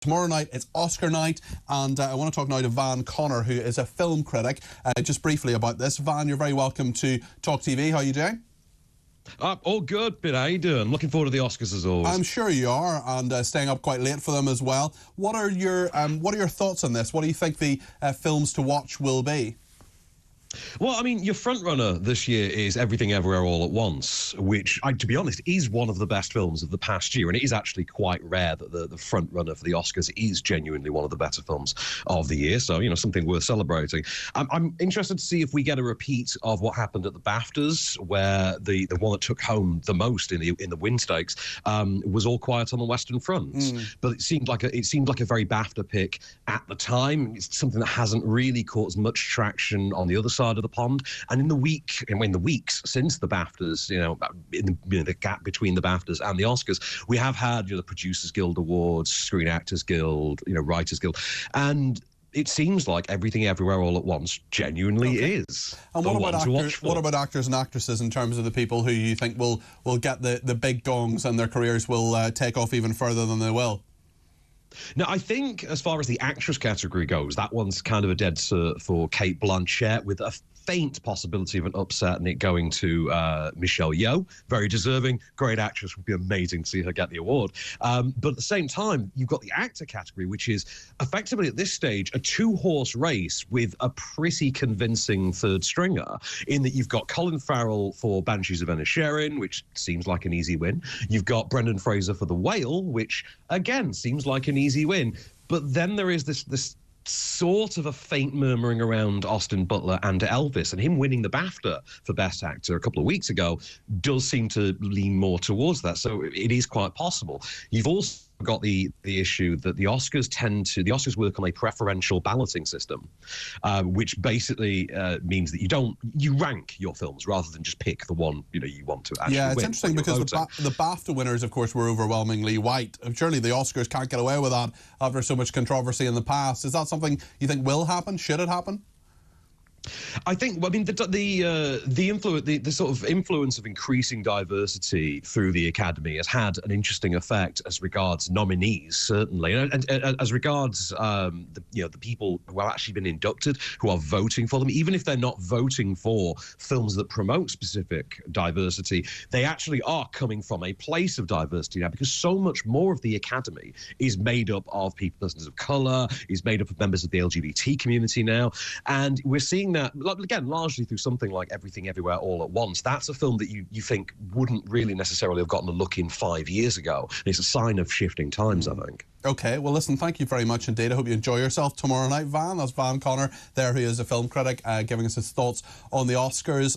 Tomorrow night, it's Oscar night, and I want to talk now to Van Connor, who is a film critic. Just briefly about this. Van, you're very welcome to talkTV. How are you doing? All good, Peter. How you doing? Looking forward to the Oscars as always. I'm sure you are, and staying up quite late for them as well. What are your thoughts on this? What do you think the films to watch will be? Well, I mean, your frontrunner this year is Everything Everywhere All at Once, which, to be honest, is one of the best films of the past year. And it is actually quite rare that the frontrunner for the Oscars is genuinely one of the better films of the year. So, something worth celebrating. I'm interested to see if we get a repeat of what happened at the BAFTAs, where the one that took home the most in the win stakes was All Quiet on the Western Front. But it seemed like a very BAFTA pick at the time. It's something that hasn't really caught as much traction on the other side of the pond, and in the weeks since the BAFTAs, in the gap between the BAFTAs and the Oscars, we have had the Producers Guild Awards, Screen Actors Guild, Writers Guild, and it seems like Everything Everywhere All at Once genuinely is. And what about actors and actresses in terms of the people who you think will get the big gongs and their careers will take off even further than they will? Now, I think as far as the actress category goes, that one's kind of a dead cert for Cate Blanchett, with a faint possibility of an upset and it going to Michelle Yeoh. Very deserving, great actress. Would be amazing to see her get the award. But at the same time, you've got the actor category, which is effectively at this stage a two-horse race with a pretty convincing third stringer, in that you've got Colin Farrell for Banshees of Inisherin, which seems like an easy win. You've got Brendan Fraser for The Whale, which again seems like an easy win. But then there is this sort of a faint murmuring around Austin Butler and Elvis, and him winning the BAFTA for Best Actor a couple of weeks ago does seem to lean more towards that. So it is quite possible. You've also got the issue that the Oscars work on a preferential balloting system, which basically means that you rank your films rather than just pick the one you want to actually win. Yeah, it's interesting because the BAFTA winners, of course, were overwhelmingly white. Surely the Oscars can't get away with that after so much controversy in the past. Is that something you think will happen? Should it happen? I think, the sort of influence of increasing diversity through the Academy has had an interesting effect as regards nominees, certainly, and as regards the people who have actually been inducted, who are voting for them, even if they're not voting for films that promote specific diversity, they actually are coming from a place of diversity now, because so much more of the Academy is made up of persons of colour, is made up of members of the LGBT community now, and we're seeing that, again, largely through something like Everything Everywhere All at Once. That's a film that you think wouldn't really necessarily have gotten a look in 5 years ago. And it's a sign of shifting times, I think. Okay, well, listen, thank you very much indeed. I hope you enjoy yourself tomorrow night, Van. That's Van Connor there, who is a film critic, giving us his thoughts on the Oscars.